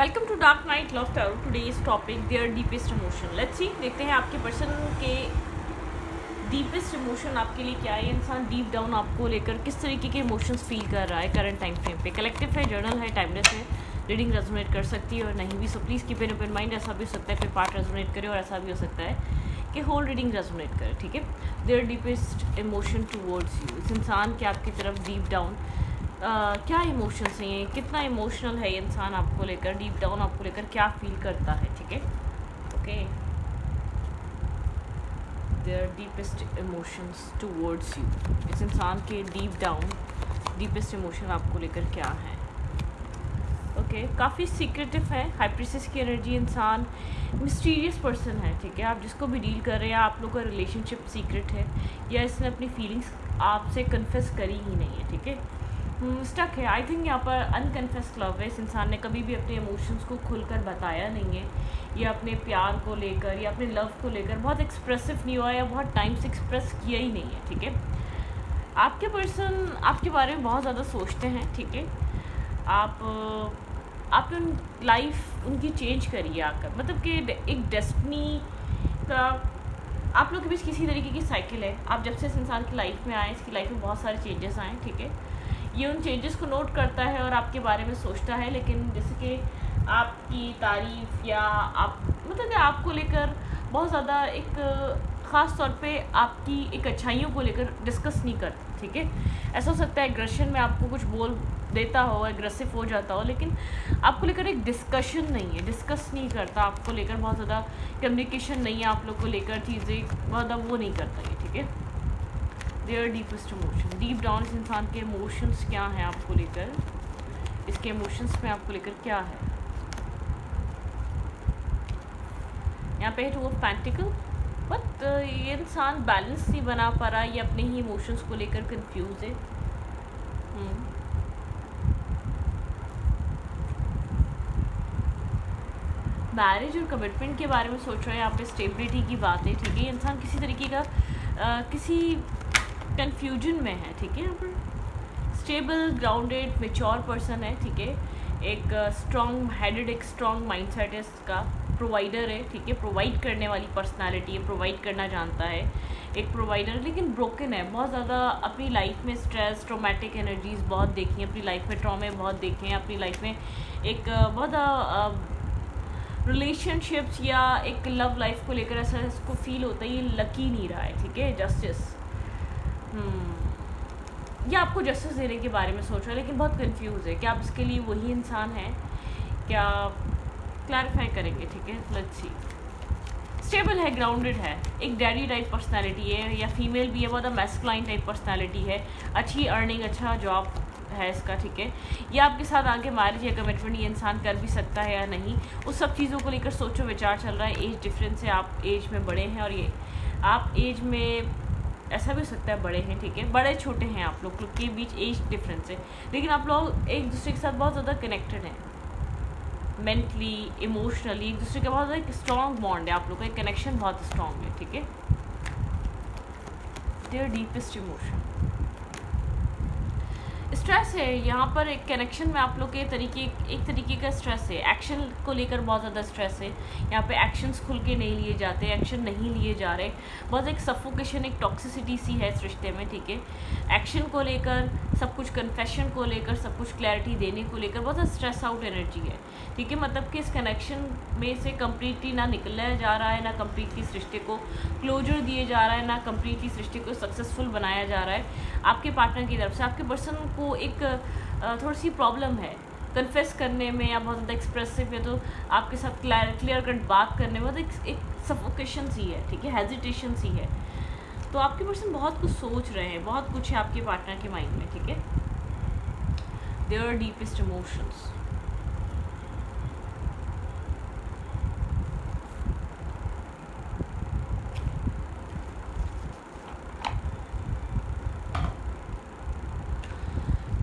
Welcome to dark night love tarot. Today's topic their deepest emotion. Let's see, देखते हैं आपके person के deepest emotion आपके लिए क्या है। इंसान डीप डाउन आपको लेकर किस तरीके के इमोशंस फील कर रहा है करंट टाइम फ्रेम पे। कलेक्टिव है, जर्नल है, टाइमलेस है। रीडिंग रेजोनेट कर सकती है और नहीं भी, so please keep an open mind. ऐसा भी हो सकता है कोई पार्ट रेजोनेट करे और ऐसा भी हो सकता है कि होल रीडिंग रेजोनेट करे। ठीक है, their deepest emotion towards you. इस इंसान के आपकी तरफ डीप डाउन क्या इमोशंस हैं, ये कितना इमोशनल है ये इंसान आपको लेकर, डीप डाउन आपको लेकर क्या फील करता है। ठीक है, okay, their deepest emotions towards you. इस इंसान के डीप डाउन डीपेस्ट इमोशन आपको लेकर क्या है। ओके, काफ़ी सीक्रेटिव है, हाई प्रीसेस की एनर्जी। इंसान मिस्टीरियस पर्सन है। ठीक है, आप जिसको भी डील कर रहे हैं, आप लोग का रिलेशनशिप सीक्रेट है या इसने अपनी फीलिंग्स आपसे कन्फेस करी ही नहीं है। ठीक है, स्टक है। आई थिंक यहाँ पर अनकन्फेस्ड लव है। इस इंसान ने कभी भी अपने इमोशंस को खुलकर बताया नहीं है, या अपने प्यार को लेकर या अपने लव को लेकर बहुत एक्सप्रेसिव नहीं हुआ या बहुत टाइम से एक्सप्रेस किया ही नहीं है। ठीक है, आपके पर्सन आपके बारे में बहुत ज़्यादा सोचते हैं। ठीक है, आपने लाइफ उनकी चेंज करी है आकर, मतलब कि एक डेस्टिनी का आप लोग के बीच किसी तरीके की साइकिल है। आप जब से इस इंसान की लाइफ में आए, इसकी लाइफ में बहुत सारे चेंजेस आए। ठीक है, ये उन चेंजेस को नोट करता है और आपके बारे में सोचता है, लेकिन जैसे कि आपकी तारीफ़ या आप मतलब कि आपको लेकर बहुत ज़्यादा एक ख़ास तौर पे आपकी एक अच्छाइयों को लेकर डिस्कस नहीं करता। ठीक है, ऐसा हो सकता है एग्रेशन में आपको कुछ बोल देता हो, एग्रेसिव हो जाता हो, लेकिन आपको लेकर एक डिस्कशन नहीं है, डिस्कस नहीं करता आपको लेकर, बहुत ज़्यादा कम्युनिकेशन नहीं है आप लोग को लेकर, चीज़ें बहुत ज़्यादा वो नहीं करता ये। ठीक है, their deepest emotion, deep down इस इंसान के इमोशंस क्या हैं आपको लेकर, इसके इमोशंस में आपको लेकर क्या है। यहाँ पे टू ऑफ पेंटिकल, बट ये इंसान बैलेंस नहीं बना पा रहा, ये अपने ही इमोशंस को लेकर कंफ्यूज है। मैरिज और कमिटमेंट के बारे में सोच रहा है, यहाँ पे स्टेबिलिटी की बात है। ठीक है, ये इंसान किसी तरीके का किसी कन्फ्यूजन में है। ठीक है, यहाँ पर स्टेबल, ग्राउंडेड, मेच्योर पर्सन है। ठीक है, एक स्ट्रॉन्ग हेडेड, एक स्ट्रॉन्ग माइंडसेट है इसका, प्रोवाइडर है। ठीक है, प्रोवाइड करने वाली पर्सनालिटी है, प्रोवाइड करना जानता है, एक प्रोवाइडर, लेकिन ब्रोकन है। बहुत ज़्यादा अपनी लाइफ में स्ट्रेस, ट्रोमेटिक एनर्जीज़ बहुत देखी हैं अपनी लाइफ में, ट्रॉमे बहुत देखे हैं अपनी लाइफ में, एक बहुत रिलेशनशिप्स या एक लव लाइफ को लेकर ऐसा इसको फील होता है ये लकी नहीं रहा है। ठीक है, जस्टिस, ये आपको जस्टिस देने के बारे में सोच रहा है, लेकिन बहुत कंफ्यूज है कि आप इसके लिए वही इंसान हैं क्या, क्लैरिफाई करेंगे। ठीक है, लेट्स सी। स्टेबल है, ग्राउंडेड है, एक डैडी टाइप पर्सनालिटी है या फीमेल भी है, बहुत मैस्कुलाइन टाइप पर्सनालिटी है, अच्छी अर्निंग, अच्छा जॉब है इसका। ठीक है, ये आपके साथ आगे मैरिज या कमिटमेंट ये इंसान कर भी सकता है या नहीं, उस सब चीज़ों को लेकर सोचो विचार चल रहा है। एज डिफरेंस है, आप एज में बड़े हैं और ये आप एज में ऐसा भी हो सकता है बड़े हैं। ठीक है, बड़े छोटे हैं, आप लोग के बीच एज डिफरेंस है, लेकिन आप लोग एक दूसरे के साथ बहुत ज़्यादा कनेक्टेड हैं, मेंटली, इमोशनली एक दूसरे का बहुत ज़्यादा एक स्ट्रॉन्ग बॉन्ड है, आप लोग का एक कनेक्शन बहुत स्ट्रॉन्ग है। ठीक है, देयर डीपेस्ट इमोशन, स्ट्रेस है। यहाँ पर एक कनेक्शन में आप लोग के एक तरीके का स्ट्रेस है, एक्शन को लेकर बहुत ज़्यादा स्ट्रेस है। यहाँ पे एक्शंस खुल के नहीं लिए जाते, एक्शन नहीं लिए जा रहे, बहुत एक सफोकेशन, एक टॉक्सिसिटी सी है इस रिश्ते में। ठीक है, एक्शन को लेकर, सब कुछ कन्फेशन को लेकर, सब कुछ क्लैरिटी देने को लेकर बहुत ज़्यादा स्ट्रेस आउट एनर्जी है। ठीक है, मतलब कि इस कनेक्शन में से कम्प्लीटली ना निकला जा रहा है, ना कम्प्लीटली इस रिश्ते को क्लोजर दिए जा रहा है, ना कम्प्लीटली इस रिश्ते को सक्सेसफुल बनाया जा रहा है आपके पार्टनर की तरफ से। आपके पर्सन को एक थोड़ी सी प्रॉब्लम है कन्फेस करने में, या बहुत ज़्यादा एक्सप्रेसिव है, तो आपके साथ क्लियर कट बात करने में एक सफोकेशन सी है। ठीक है, हेजिटेशन सी है, तो आपके पर्सन बहुत कुछ सोच रहे हैं, बहुत कुछ है आपके पार्टनर के माइंड में। ठीक है, देयर डीपेस्ट इमोशंस,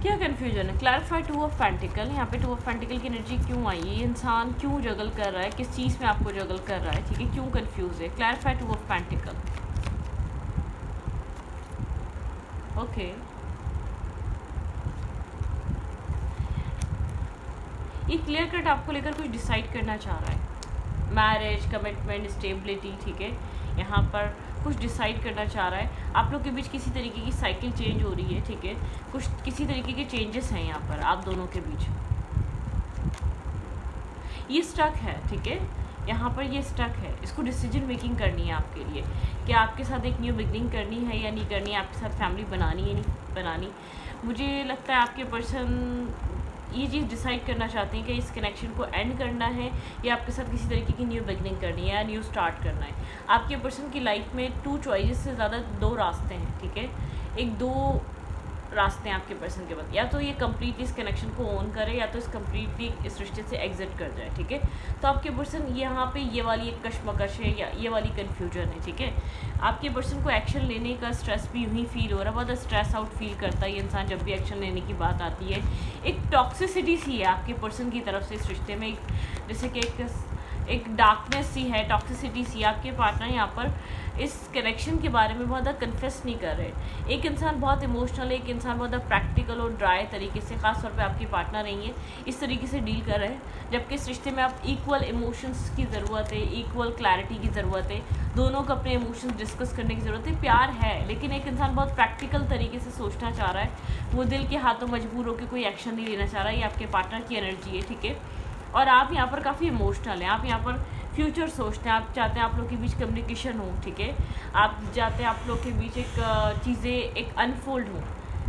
क्या कन्फ्यूजन है। क्लैरिफाई टू ऑफ पेंटिकल, यहाँ पे टू ऑफ पेंटिकल की एनर्जी क्यों आई है, ये इंसान क्यों जगल कर रहा है, किस चीज़ में आपको जगल कर रहा है। ठीक है, क्यों कंफ्यूज है। Clarify two of pentacle, okay, ये क्लियर कट आपको लेकर कुछ डिसाइड करना चाह रहा है, मैरिज, कमिटमेंट, स्टेबिलिटी, ठीक है, यहाँ पर कुछ डिसाइड करना चाह रहा है। आप लोग के बीच किसी तरीके की साइकिल चेंज हो रही है, ठीक है, कुछ किसी तरीके के चेंजेस हैं यहाँ पर आप दोनों के बीच। ये स्टक है, ठीक है, यहाँ पर ये स्टक है, इसको डिसीजन मेकिंग करनी है आपके लिए कि आपके साथ एक न्यू बिगनिंग करनी है या नहीं करनी है, आपके साथ फैमिली बनानी है नहीं बनानी। मुझे लगता है आपके पर्सन ये चीज़ डिसाइड करना चाहते हैं कि इस कनेक्शन को एंड करना है या आपके साथ किसी तरीके की न्यू बिगनिंग करनी है या न्यू स्टार्ट करना है। आपके पर्सन की लाइफ में 2 चॉइसेस से ज़्यादा 2 रास्ते हैं, ठीक है, एक 2 रास्ते हैं आपके पर्सन के पास, या तो ये कम्प्लीटली इस कनेक्शन को ऑन करे या तो इस कम्प्लीटली इस रिश्ते से एग्जिट कर जाए, ठीक है। तो आपके पर्सन यहाँ पे ये वाली एक कशमकश है या ये वाली कन्फ्यूजन है, ठीक है। आपके पर्सन को एक्शन लेने का स्ट्रेस भी यूँ ही फील हो रहा है, बहुत स्ट्रेस आउट फील करता है ये इंसान जब भी एक्शन लेने की बात आती है। एक टॉक्सिसिटी सी है आपके पर्सन की तरफ से इस रिश्ते में, जैसे कि एक डार्कनेस सी है, टॉक्सिसिटी सी। आपके पार्टनर यहाँ पर इस कनेक्शन के बारे में बहुत ज़्यादा कन्फेस नहीं कर रहे। एक इंसान बहुत इमोशनल है, एक इंसान बहुत ज़्यादा प्रैक्टिकल और ड्राई तरीके से, खासतौर पे आपके पार्टनर रही है, इस तरीके से डील कर रहे हैं, जबकि इस रिश्ते में आप इक्वल इमोशंस की ज़रूरत है, इक्वल क्लैरिटी की ज़रूरत है, दोनों को अपने इमोशंस डिस्कस करने की ज़रूरत है। प्यार है, लेकिन एक इंसान बहुत प्रैक्टिकल तरीके से सोचना चाह रहा है, वो दिल के हाथों मजबूर होकर कोई एक्शन नहीं लेना चाह रहा है। ये आपके पार्टनर की एनर्जी है, ठीक है। और आप यहाँ पर काफ़ी इमोशनल हैं, आप यहाँ पर फ्यूचर सोचते हैं, आप चाहते हैं आप लोग के बीच कम्युनिकेशन हो, ठीक है, आप चाहते हैं आप लोग के बीच एक चीज़ें एक अनफोल्ड हो,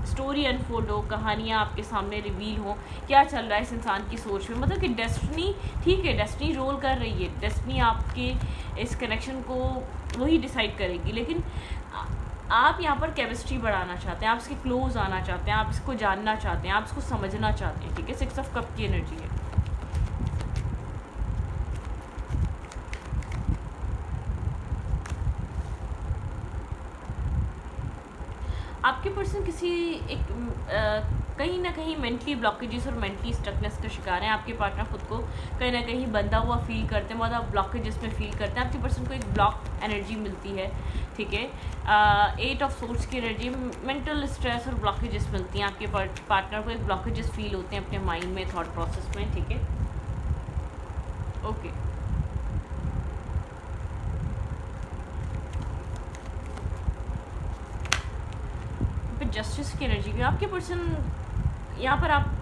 स्टोरी अनफोल्ड हो, कहानियाँ आपके सामने रिवील हो, क्या चल रहा है इस इंसान की सोच में। मतलब कि डेस्टिनी, ठीक है, डेस्टिनी रोल कर रही है, डेस्टिनी आपके इस कनेक्शन को वही डिसाइड करेगी, लेकिन आप यहाँ पर केमिस्ट्री बढ़ाना चाहते हैं, आप इसके क्लोज आना चाहते हैं, आप इसको जानना चाहते हैं, आप इसको समझना चाहते हैं, ठीक है। 6 ऑफ कप की एनर्जी है। आपके पर्सन किसी एक कहीं ना कहीं मेंटली ब्लॉकेजेस और मेंटली स्टकनेस का शिकार है। आपके पार्टनर खुद को कहीं ना कहीं बंधा हुआ फील करते हैं, बहुत ज़्यादा ब्लॉकेजेस में फील करते हैं। आपके पर्सन को एक ब्लॉक एनर्जी मिलती है, ठीक है। 8 ऑफ सोर्स की एनर्जी, मेंटल स्ट्रेस और ब्लॉकेजेस मिलती हैं। आपके पार्टनर को एक ब्लॉकेजेस फील होते हैं अपने माइंड में, थॉट प्रोसेस में, ठीक है। ओके, जस्टिस की एनर्जी भी आपके पर्सन यहाँ पर, आप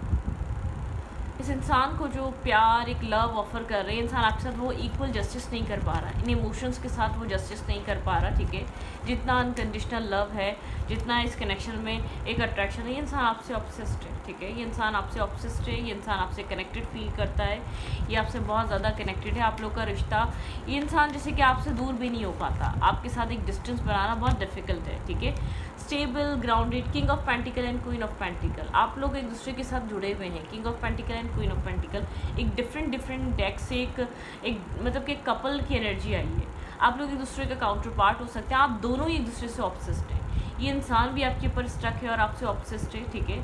इस इंसान को जो प्यार, एक लव ऑफर कर रहे हैं, इंसान आपके साथ वो इक्वल जस्टिस नहीं कर पा रहा है, इन इमोशंस के साथ वो जस्टिस नहीं कर पा रहा, ठीक है। जितना अनकंडीशनल लव है, जितना इस कनेक्शन में एक अट्रैक्शन है, ये इंसान आपसे ऑब्सेस्ड है, ठीक है। ये इंसान आपसे ऑब्सेस्ड है, ये इंसान आपसे कनेक्टेड फील करता है, ये आपसे बहुत ज़्यादा कनेक्टेड है। आप लोग का रिश्ता, ये इंसान जैसे कि आपसे दूर भी नहीं हो पाता, आपके साथ एक डिस्टेंस बनाना बहुत डिफिकल्ट है, ठीक है। Stable, grounded, king of pentacle and queen of pentacle, आप लोग एक दूसरे के साथ जुड़े हुए हैं। King of pentacle and queen of pentacle एक डिफरेंट डेक से एक मतलब कि कपल की एनर्जी आई है। आप लोग एक दूसरे का काउंटर पार्ट हो सकते हैं, आप दोनों ही एक दूसरे से ऑब्सेस्ड हैं। ये इंसान भी आपके ऊपर स्टक है और आपसे ऑब्सेस्ड है, ठीक है।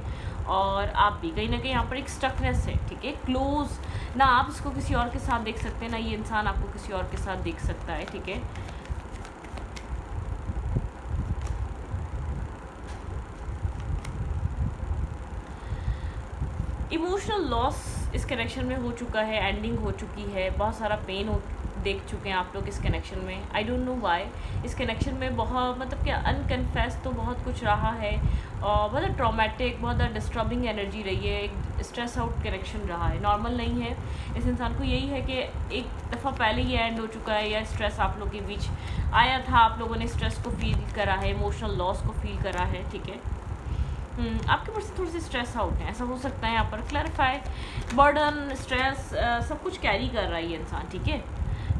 और आप भी कहीं ना कहीं यहाँ पर एक स्टकनेस है, ठीक है। क्लोज ना आप इसको किसी और के साथ देख सकते हैं, ना ये इंसान आपको किसी और के साथ देख सकता है, ठीक है। इमोशनल लॉस इस कनेक्शन में हो चुका है, एंडिंग हो चुकी है, बहुत सारा पेन देख चुके हैं आप लोग इस कनेक्शन में। आई डोंट नो व्हाई इस कनेक्शन में बहुत मतलब कि अनकन्फेस तो बहुत कुछ रहा है, और बहुत ट्रॉमेटिक, बहुत डिस्टर्बिंग एनर्जी रही है, एक स्ट्रेस आउट कनेक्शन रहा है, नॉर्मल नहीं है। इस इंसान को यही है कि एक दफ़ा पहले ही एंड हो चुका है, या स्ट्रेस आप लोग के बीच आया था, आप लोगों ने स्ट्रेस को फील करा है, इमोशनल लॉस को फील करा है, ठीक है। आपके पास थोड़ी सी स्ट्रेस आउट है, ऐसा हो सकता है। यहाँ पर क्लैरिफाई, बर्डन, स्ट्रेस सब कुछ कैरी कर रहा है ये इंसान, ठीक है।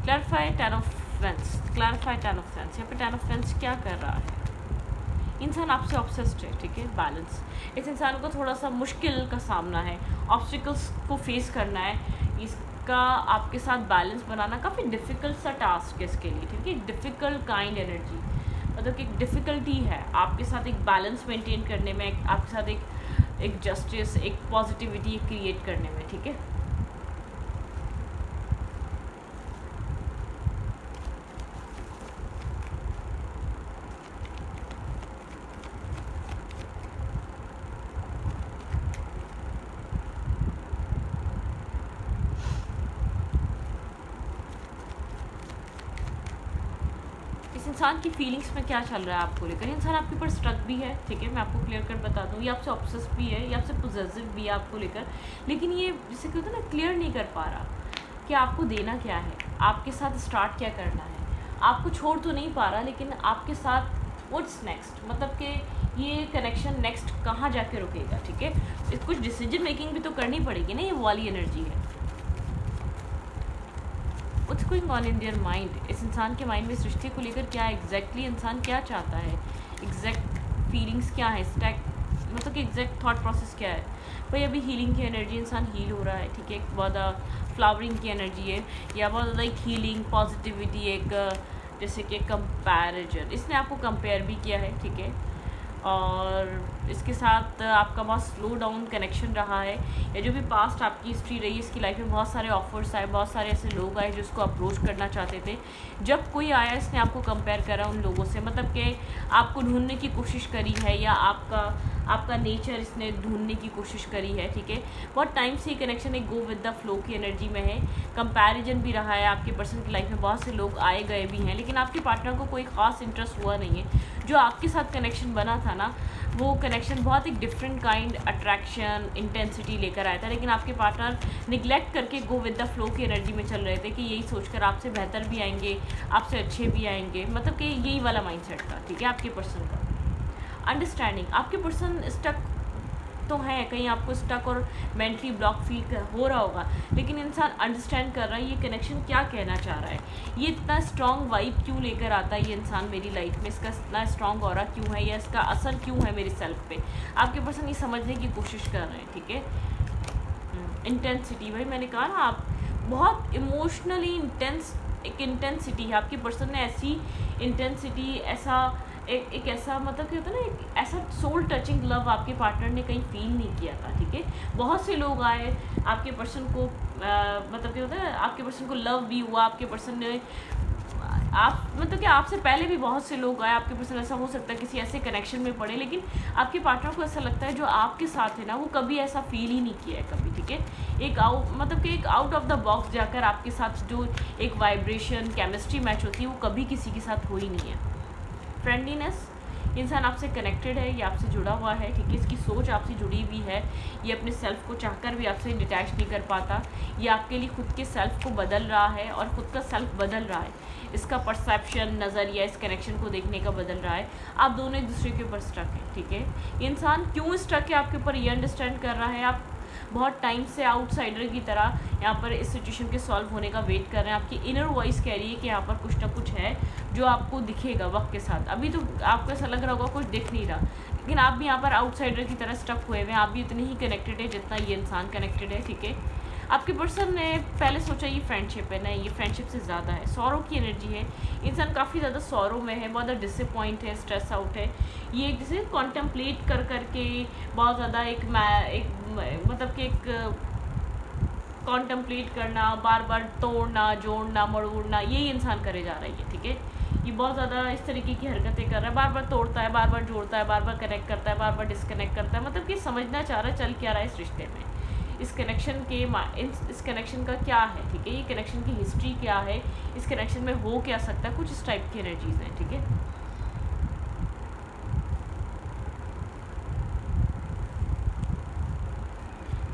Clarify 10 of wands, clarify 10 of wands. यहाँ पे 10 ऑफ वेंस क्या कर रहा है? इंसान आपसे ऑब्सेस्ड है, ठीक है। बैलेंस, इस इंसान को थोड़ा सा मुश्किल का सामना है, ऑब्स्टिकल्स को फेस करना है, इसका आपके साथ बैलेंस बनाना काफ़ी डिफ़िकल्ट सा टास्क है इसके लिए, ठीक है। डिफ़िकल्ट काइंड एनर्जी, मतलब कि एक डिफ़िकल्टी है आपके साथ एक बैलेंस मेंटेन करने में, आपके साथ एक जस्टिस, एक पॉजिटिविटी क्रिएट करने में, ठीक है। इस इंसान की फीलिंग्स में क्या चल रहा है आपको लेकर। इंसान आपके ऊपर स्ट्रक भी है, ठीक है, मैं आपको क्लियर कर बता दूँ, ये आपसे ऑब्सेस भी है, ये आपसे पोजेसिव भी है आपको लेकर, लेकिन ये जिसे कहते हैं ना क्लियर नहीं कर पा रहा कि आपको देना क्या है, आपके साथ स्टार्ट क्या करना है। आपको छोड़ तो नहीं पा रहा, लेकिन आपके साथ व्हाट्स नेक्स्ट, मतलब कि ये कनेक्शन नेक्स्ट कहाँ जाके रुकेगा, ठीक है। कुछ डिसीजन मेकिंग भी तो करनी पड़ेगी ना, ये वाली एनर्जी है। What's going on in their mind, इस इंसान के माइंड में सृष्टि को लेकर क्या एग्जैक्टली इंसान क्या चाहता है, एग्जैक्ट फीलिंग्स क्या है, मतलब कि एग्जैक्ट थॉट प्रोसेस क्या है। भाई अभी हीलिंग की एनर्जी, इंसान हील हो रहा है, ठीक है, एक बहुत फ्लावरिंग की एनर्जी है, या बहुत ज़्यादा एक हीलिंग पॉजिटिविटी, एक जैसे कि कंपैरिजन, इसने आपको कंपेयर भी किया है, ठीक है, और इसके साथ आपका बहुत स्लो डाउन कनेक्शन रहा है, या जो भी पास्ट आपकी हिस्ट्री रही है इसकी लाइफ में बहुत सारे ऑफर्स आए, बहुत सारे ऐसे लोग आए जो इसको अप्रोच करना चाहते थे। जब कोई आया इसने आपको कंपेयर करा उन लोगों से, मतलब कि आपको ढूंढने की कोशिश करी है, या आपका नेचर इसने ढूंढने की कोशिश करी है, ठीक है। बहुत टाइम से ये कनेक्शन एक गो विद द फ्लो की एनर्जी में है, कंपैरिजन भी रहा है, आपके पर्सन की लाइफ में बहुत से लोग आए गए भी हैं, लेकिन आपके पार्टनर को कोई ख़ास इंटरेस्ट हुआ नहीं है। जो आपके साथ कनेक्शन बना था ना, वो कनेक्शन बहुत एक डिफरेंट काइंड अट्रैक्शन इंटेंसिटी लेकर आया था, लेकिन आपके पार्टनर निगलेक्ट करके गो विद द फ्लो की एनर्जी में चल रहे थे कि यही सोचकर आपसे बेहतर भी आएंगे, आपसे अच्छे भी आएंगे, मतलब कि यही वाला माइंडसेट था, ठीक है, आपके पर्सन का। अंडरस्टैंडिंग, आपके पर्सन स्टक तो है, कहीं आपको स्टक और मेंटली ब्लॉक फील हो रहा होगा, लेकिन इंसान अंडरस्टैंड कर रहा है ये कनेक्शन क्या कहना चाह रहा है, ये इतना स्ट्रॉन्ग वाइब क्यों लेकर आता है ये इंसान मेरी लाइफ में, इसका इतना स्ट्रॉन्ग ऑरा क्यों है, या इसका असर क्यों है मेरे सेल्फ पे। आपके पर्सन ये समझने की कोशिश कर रहे हैं, ठीक है। इंटेंसिटी, भाई मैंने कहा ना, आप बहुत इमोशनली एक इंटेंसिटी है आपके पर्सन ने, ऐसी इंटेंसिटी, ऐसा एक ऐसा, मतलब क्या होता है ना, एक ऐसा सोल टचिंग लव आपके पार्टनर ने कहीं फील नहीं किया था, ठीक है। बहुत से लोग आए आपके पर्सन को, मतलब क्या होता है, आपके पर्सन को लव भी हुआ, आपके पर्सन ने मतलब कि आपसे पहले भी बहुत से लोग आए, आपके पर्सन ऐसा हो सकता है किसी ऐसे कनेक्शन में पड़े, लेकिन आपके पार्टनर को ऐसा लगता है जो आपके साथ है ना, वो कभी ऐसा फील ही नहीं किया है कभी, ठीक है। एक मतलब कि एक आउट ऑफ द बॉक्स जाकर आपके साथ जो एक वाइब्रेशन केमिस्ट्री मैच होती है वो कभी किसी के साथ हुई नहीं है। फ्रेंडलीनेस, इंसान आपसे कनेक्टेड है, ये आपसे जुड़ा हुआ है, ठीक है, इसकी सोच आपसे जुड़ी हुई है, ये अपने सेल्फ को चाहकर भी आपसे डिटैच नहीं कर पाता, ये आपके लिए खुद के सेल्फ को बदल रहा है और ख़ुद का सेल्फ बदल रहा है, इसका परसेप्शन, नज़रिया इस कनेक्शन को देखने का बदल रहा है। आप दोनों एक दूसरे के ऊपर स्टक हैं, ठीक है। इंसान क्यों स्टक है आपके ऊपर, ये अंडरस्टैंड कर रहा है। आप बहुत टाइम से आउटसाइडर की तरह यहाँ पर इस सिचुएशन के सॉल्व होने का वेट कर रहे हैं। आपकी इनर वॉइस कह रही है कि यहाँ पर कुछ ना कुछ है जो आपको दिखेगा वक्त के साथ। अभी तो आपको ऐसा लग रहा होगा कुछ दिख नहीं रहा, लेकिन आप भी यहाँ पर आउटसाइडर की तरह स्टक हुए हुए हैं। आप भी इतने ही कनेक्टेड है जितना ये इंसान कनेक्टेड है, ठीक है। आपके पर्सन ने पहले सोचा ये फ्रेंडशिप है, नहीं, ये फ्रेंडशिप से ज़्यादा है, सौरों की एनर्जी है। इंसान काफ़ी ज़्यादा सौरों में है, बहुत ज़्यादा डिसअपॉइंट है, स्ट्रेस आउट है। ये जैसे कॉन्टेम्पलेट कर करके बहुत ज़्यादा एक मतलब कि एक कॉन्टेम्पलेट करना, बार बार तोड़ना, जोड़ना, मड़ोड़ना, यही इंसान करे जा रही है, ठीक है। ये बहुत ज़्यादा इस तरीके की हरकतें कर रहा है, बार बार तोड़ता है, बार बार जोड़ता है, बार बार कनेक्ट करता है, बार बार डिसकनेक्ट करता है। मतलब कि समझना चाह रहा है चल क्या रहा है इस रिश्ते में, इस कनेक्शन का क्या है, ठीक है, ये कनेक्शन की हिस्ट्री क्या है, इस कनेक्शन में हो क्या सकता है, कुछ इस टाइप की एनर्जीज हैं, ठीक है।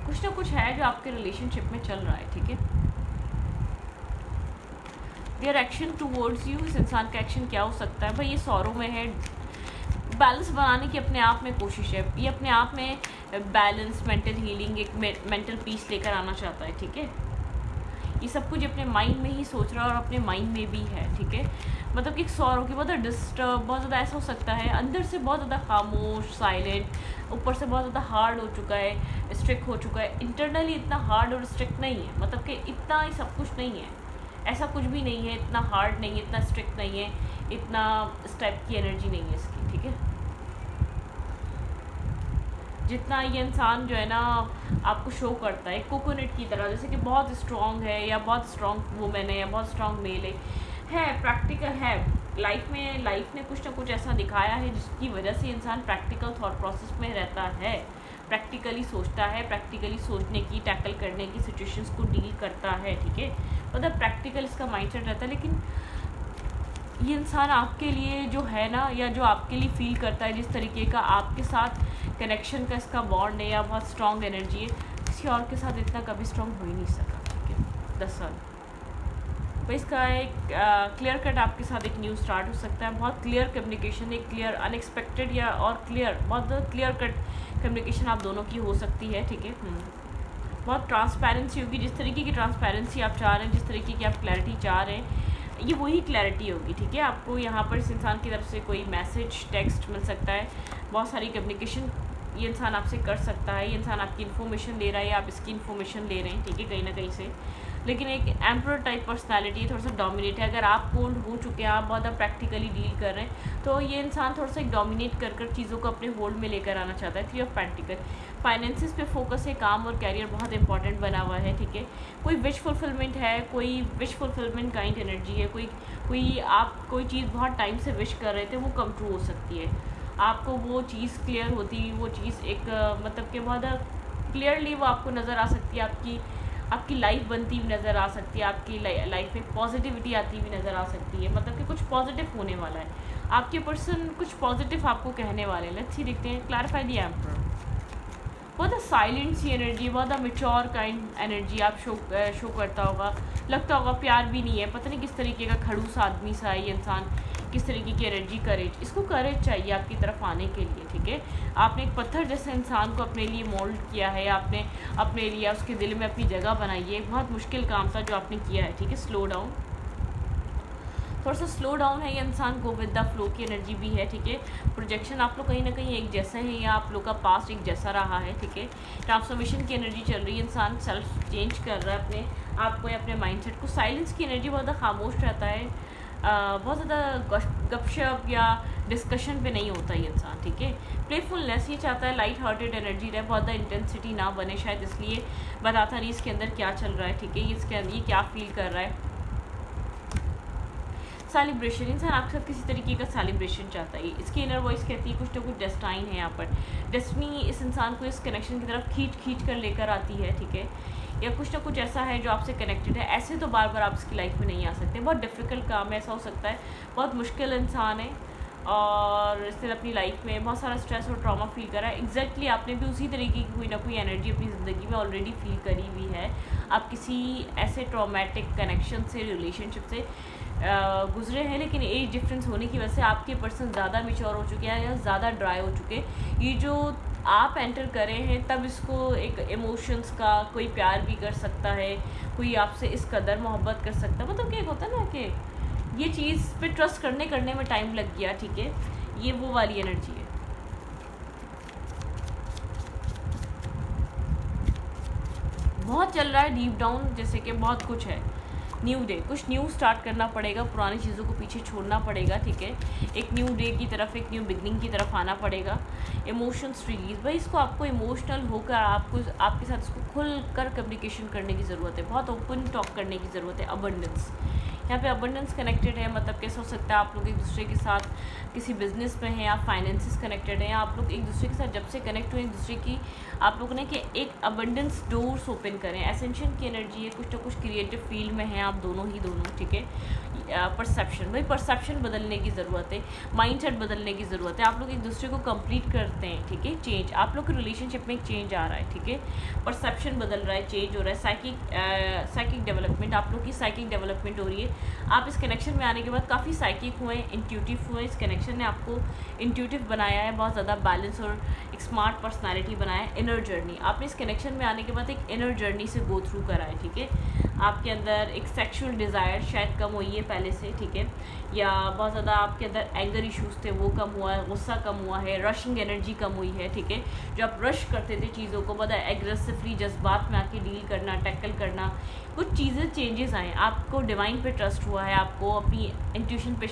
कुछ ना कुछ है जो आपके रिलेशनशिप में चल रहा है, ठीक है। देयर एक्शन टूवर्ड्स यू, इस इंसान का एक्शन क्या हो सकता है। भाई ये सौरों में है, बैलेंस बनाने की अपने आप में कोशिश है, ये अपने आप में बैलेंस, मेंटल हीलिंग, एक मेंटल पीस लेकर आना चाहता है, ठीक है। ये सब कुछ अपने माइंड में ही सोच रहा है और अपने माइंड में भी है, ठीक है। मतलब कि सौरों की बहुत ज़्यादा डिस्टर्ब, बहुत ज़्यादा ऐसा हो सकता है अंदर से बहुत ज़्यादा खामोश, साइलेंट, ऊपर से बहुत ज़्यादा हार्ड हो चुका है, स्ट्रिक्ट हो चुका है। इंटरनली इतना हार्ड और स्ट्रिक्ट नहीं है, मतलब कि इतना ही सब कुछ नहीं है, ऐसा कुछ भी नहीं है, इतना हार्ड नहीं है, इतना स्ट्रिक्ट नहीं है, इतना इस टाइप की एनर्जी नहीं है इसकी, ठीक है। जितना ये इंसान जो है ना आपको शो करता है कोकोनट की तरह, जैसे कि बहुत स्ट्रॉन्ग है या बहुत स्ट्रॉन्ग वुमेन है या बहुत स्ट्रॉन्ग मेल है प्रैक्टिकल है। लाइफ ने कुछ ना कुछ ऐसा दिखाया है जिसकी वजह से इंसान प्रैक्टिकल थॉट प्रोसेस में रहता है, प्रैक्टिकली सोचता है, प्रैक्टिकली सोचने की, टैकल करने की, सिचुएशंस को डील करता है, ठीक है। मतलब प्रैक्टिकल इसका माइंडसेट रहता है। लेकिन ये इंसान आपके लिए जो है ना, या जो आपके लिए फील करता है, जिस तरीके का आपके साथ कनेक्शन का इसका बॉन्ड है या बहुत स्ट्रॉन्ग एनर्जी है, किसी और के साथ इतना कभी स्ट्रॉन्ग हो ही नहीं सका, ठीक है, 10 साल। तो इसका एक क्लियर कट आपके साथ एक न्यू स्टार्ट हो सकता है। बहुत क्लियर कम्युनिकेशन, एक क्लियर अनएक्सपेक्टेड या और क्लियर, बहुत क्लियर कट कम्युनिकेशन आप दोनों की हो सकती है, ठीक है। बहुत ट्रांसपेरेंसी होगी, जिस तरीके की ट्रांसपेरेंसी आप चाह रहे हैं, जिस तरीके की आप क्लैरिटी चाह रहे हैं, ये वही क्लैरिटी होगी, ठीक है। आपको यहाँ पर इस इंसान की तरफ से कोई मैसेज, टेक्स्ट मिल सकता है, बहुत सारी कम्युनिकेशन ये इंसान आपसे कर सकता है। ये इंसान आपकी इन्फॉर्मेशन ले रहा है या आप इसकी इन्फॉर्मेशन ले रहे हैं, ठीक है, कहीं ना कहीं से। लेकिन एक एम्परर टाइप पर्सनालिटी थोड़ा सा डोमिनेट है। अगर आप कोल्ड हो चुके हैं, आप बहुत प्रैक्टिकली डील कर रहे हैं, तो ये इंसान थोड़ा सा एक डोमिनेट कर चीज़ों को अपने होल्ड में लेकर आना चाहता है। 3 ऑफ पेंटिकल, फाइनेंसिस पे फोकस है, काम और कैरियर बहुत इंपॉर्टेंट बना हुआ है, ठीक है। कोई विश फुलफिलमेंट है, कोई विश फुलफिलमेंट काइंड एनर्जी है, कोई आप कोई चीज़ बहुत टाइम से विश कर रहे थे, वो कम ट्रू हो सकती है। आपको वो चीज़ क्लियर होती, वो चीज़ एक मतलब कि बहुत क्लियरली वो आपको नज़र आ सकती है, आपकी लाइफ बनती हुई नज़र आ सकती है, आपकी लाइफ में पॉजिटिविटी आती हुई नज़र आ सकती है, मतलब कि कुछ पॉजिटिव होने वाला है, आपके पर्सन कुछ पॉजिटिव आपको कहने वाले हैं। लेट्स सी, देखते हैं। क्लैरिफाई द एम्परर, बहुत साइलेंट सी एनर्जी, बहुत मेच्योर काइंड एनर्जी आप शो करता होगा, लगता होगा प्यार भी नहीं है, पता नहीं किस तरीके का खड़ूस आदमी सा है ये इंसान, किस तरीके की एनर्जी, करेज, इसको करेज चाहिए आपकी तरफ आने के लिए, ठीक है। आपने एक पत्थर जैसे इंसान को अपने लिए मोल्ड किया है, आपने अपने लिए उसके दिल में अपनी जगह बनाई है। बहुत मुश्किल काम था जो आपने किया है, ठीक है। स्लो डाउन, थोड़ा सा स्लो डाउन है ये इंसान, गो विद द फ्लो की एनर्जी भी है, ठीक है। प्रोजेक्शन, आप लोग कहीं ना कहीं एक जैसे हैं या आप लोग का पास्ट एक जैसा रहा है, ठीक है। ट्रांसफॉर्मेशन की एनर्जी चल रही है, इंसान सेल्फ चेंज कर रहा है अपने आप को या अपने माइंडसेट को। साइलेंस की एनर्जी, बहुत ज़्यादा खामोश रहता है, बहुत ज़्यादा गपशप या डिस्कशन पे नहीं होता ये इंसान, ठीक है। प्लेफुलनेस, ये चाहता है लाइट हार्टेड एनर्जी रहे, बहुत ज़्यादा इंटेंसिटी ना बने, शायद इसलिए बताता नहीं इसके अंदर क्या चल रहा है, ठीक है। इसके अंदर ये क्या फील कर रहा है। सेलिब्रेशन, इंसान आपके साथ किसी तरीके का सेलिब्रेशन चाहता है। इसकी इनर वॉइस कहती है कुछ ना कुछ डेस्टाइन है यहाँ पर, डेस्टिनी इस इंसान को इस कनेक्शन की तरफ खींच कर लेकर आती है, ठीक है। या कुछ ना कुछ ऐसा है जो आपसे कनेक्टेड है। ऐसे तो बार बार आप इसकी लाइफ में नहीं आ सकते, बहुत डिफ़िकल्ट काम है, ऐसा हो सकता है, बहुत मुश्किल इंसान है और इसने अपनी लाइफ में बहुत सारा स्ट्रेस और ट्रॉमा फील करा है। एग्जैक्टली आपने भी उसी तरीके की कोई ना कोई एनर्जी अपनी ज़िंदगी में ऑलरेडी फील करी हुई है। आप किसी ऐसे ट्रॉमेटिक कनेक्शन से, रिलेशनशिप से गुजरे हैं, लेकिन एज डिफरेंस होने की वजह से आपके पर्सन ज़्यादा मैच्योर हो चुके हैं या ज़्यादा ड्राई हो चुके हैं। ये जो आप एंटर करे हैं, तब इसको एक इमोशंस का कोई प्यार भी कर सकता है, कोई आपसे इस कदर मोहब्बत कर सकता है, मतलब क्या होता है ना कि ये चीज़ पे ट्रस्ट करने में टाइम लग गया, ठीक है। ये वो वाली एनर्जी है। बहुत चल रहा है डीप डाउन, जैसे कि बहुत कुछ है। न्यू डे, कुछ न्यू स्टार्ट करना पड़ेगा, पुरानी चीज़ों को पीछे छोड़ना पड़ेगा, ठीक है। एक न्यू डे की तरफ, एक न्यू बिगनिंग की तरफ आना पड़ेगा। इमोशंस रिलीज, भाई इसको आपको इमोशनल होकर आपको आपके साथ इसको खुल कर कम्युनिकेशन करने की ज़रूरत है, बहुत ओपन टॉक करने की ज़रूरत है। अबंडेंस, यहाँ पे अबंडेंस कनेक्टेड है, मतलब कैसे हो सकता है आप लोग एक दूसरे के साथ किसी बिजनेस में हैं, आप फाइनेंसिस कनेक्टेड हैं, आप लोग एक दूसरे के साथ जब से कनेक्ट हुए, एक दूसरे की आप लोगों ने कि एक अबंडेंस डोर्स ओपन करें। एसेंशियल की एनर्जी है, कुछ ना कुछ क्रिएटिव फील्ड में हैं आप दोनों, ठीक है। परसेप्शन, भाई परसेप्शन बदलने की ज़रूरत है, माइंडसेट बदलने की ज़रूरत है। आप लोग एक दूसरे को कंप्लीट करते हैं, ठीक है। चेंज, आप लोग के रिलेशनशिप में एक चेंज आ रहा है, ठीक है। परसेप्शन बदल रहा है, चेंज हो रहा है। साइकिक डेवलपमेंट, आप लोग की साइकिक डेवलपमेंट हो रही है। आप इस कनेक्शन में आने के बाद काफ़ी साइकिक हुए, इंट्यूटिव हुए। इस कनेक्शन ने आपको इंट्यूटिव बनाया है, बहुत ज़्यादा बैलेंस और एक स्मार्ट पर्सनालिटी बनाया है। इनर जर्नी, आपने इस कनेक्शन में आने के बाद एक इनर जर्नी से गो थ्रू करा है, ठीक है। आपके अंदर एक सेक्सुअल डिज़ायर शायद कम हुई है पहले से, ठीक है। या बहुत ज़्यादा आपके अंदर एंगर इश्यूज़ थे, वो कम हुआ है, गुस्सा कम हुआ है, रशिंग एनर्जी कम हुई है, ठीक है। जो आप रश करते थे चीज़ों को, बहुत एग्रेसिवली जज्बात में आके डील करना, टैकल करना, कुछ चीज़ें चेंजेस आए। आपको डिवाइन पे ट्रस्ट हुआ है, आपको अपनी इंट्यूशन पे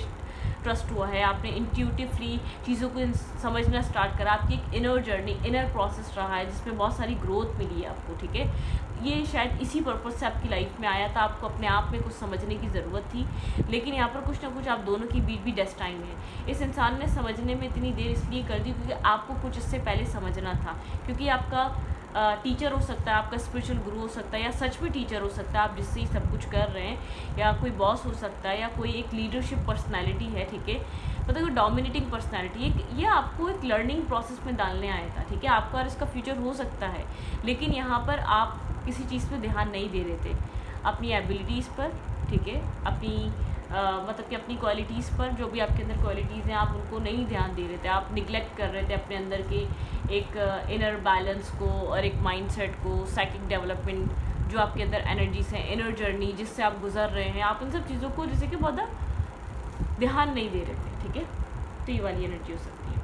ट्रस्ट हुआ है, आपने इंट्यूटिवली चीज़ों को समझना स्टार्ट करा। आपकी एक इनर जर्नी, इनर प्रोसेस रहा है जिसमें बहुत सारी ग्रोथ मिली है आपको, ठीक है। ये शायद इसी पर्पज़ से आपकी लाइफ में आया था, आपको अपने आप में कुछ समझने की ज़रूरत थी, लेकिन यहाँ पर कुछ ना कुछ आप दोनों की बीच भी डेस्टाइन है। इस इंसान ने समझने में इतनी देर इसलिए कर दी क्योंकि आपको कुछ इससे पहले समझना था, क्योंकि आपका टीचर हो सकता है, आपका स्पिरिचुअल गुरु हो सकता है, या सच में टीचर हो सकता है आप जिससे ही सब कुछ कर रहे हैं, या कोई बॉस हो सकता है, या कोई एक लीडरशिप पर्सनैलिटी है, ठीक है, मतलब कोई डोमिनेटिंग पर्सनैलिटी, ये आपको एक लर्निंग प्रोसेस में डालने आया था, ठीक है। आपका और इसका फ्यूचर हो सकता है, लेकिन यहाँ पर आप किसी चीज़ पे ध्यान नहीं दे रहे थे, अपनी एबिलिटीज़ पर, ठीक है, अपनी मतलब कि अपनी क्वालिटीज़ पर, जो भी आपके अंदर क्वालिटीज़ हैं आप उनको नहीं ध्यान दे रहे थे, आप निगलेक्ट कर रहे थे अपने अंदर के एक इनर बैलेंस को और एक माइंडसेट को, साइकिक डेवलपमेंट जो आपके अंदर एनर्जीज हैं, इनर जर्नी जिससे आप गुजर रहे हैं, आप उन सब चीज़ों को जैसे कि बहुत ध्यान नहीं दे रहे थे, ठीक है। तो ये वाली एनर्जी हो सकती है।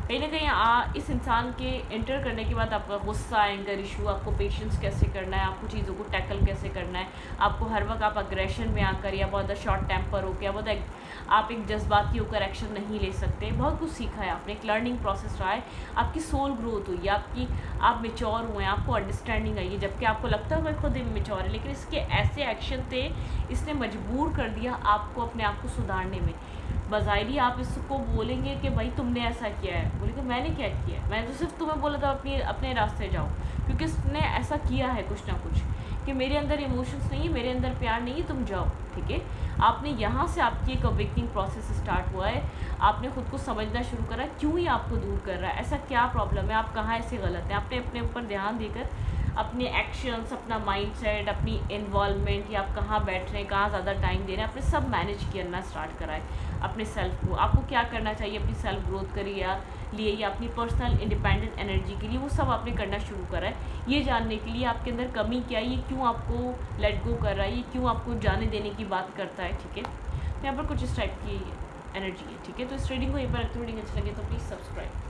कहीं ना कहीं इस इंसान के एंटर करने के बाद आपका गुस्सा, एंगर इशू, आपको पेशेंस कैसे करना है, आपको चीज़ों को टैकल कैसे करना है, आपको हर वक्त आप अग्रेशन में आकर या बहुत शॉर्ट टेम्पर हो गया, बहुत आप एक जज्बाती होकर एक्शन नहीं ले सकते, बहुत कुछ सीखा है आपने, एक लर्निंग प्रोसेस रहा है, आपकी सोल ग्रोथ हुई है, आप मेच्योर हुए हैं, आपको अंडरस्टैंडिंग आई है, जबकि आपको लगता है खुद मेच्योर है, लेकिन इसके ऐसे एक्शन थे, इसने मजबूर कर दिया आपको अपने आप को सुधारने में। बज़ाहिरी आप इसको बोलेंगे कि भाई तुमने ऐसा किया है, बोलेंगे मैंने क्या किया है, मैंने तो सिर्फ तुम्हें बोला था अपने रास्ते जाओ, क्योंकि उसने ऐसा किया है कुछ ना कुछ कि मेरे अंदर इमोशंस नहीं है, मेरे अंदर प्यार नहीं है, तुम जाओ, ठीक है। आपने यहाँ से आपकी एक अवेकनिंग प्रोसेस स्टार्ट हुआ है, आपने खुद को समझना शुरू करा क्यों ही आपको दूर कर रहा है, ऐसा क्या प्रॉब्लम है, आप कहाँ ऐसे गलत हैं, आपने अपने ऊपर ध्यान देकर अपने एक्शंस, अपना माइंडसेट, अपनी इन्वॉल्वमेंट, या आप कहाँ बैठ रहे हैं, कहाँ ज़्यादा टाइम दे रहे हैं, आपने सब मैनेज करना स्टार्ट करा है अपने सेल्फ को। आपको क्या करना चाहिए अपनी सेल्फ ग्रोथ करिए या अपनी पर्सनल इंडिपेंडेंट एनर्जी के लिए, वो सब आपने करना शुरू करा है। ये जानने के लिए आपके अंदर कमी क्या है, ये क्यों आपको लेट गो कर रहा है, ये क्यों आपको जाने देने की बात करता है, ठीक है। तो यहाँ पर कुछ इस टाइप की एनर्जी है, ठीक है। तो इस रीडिंग को यहीं पर रखते, रीडिंग अच्छी लगे तो प्लीज़ सब्सक्राइब।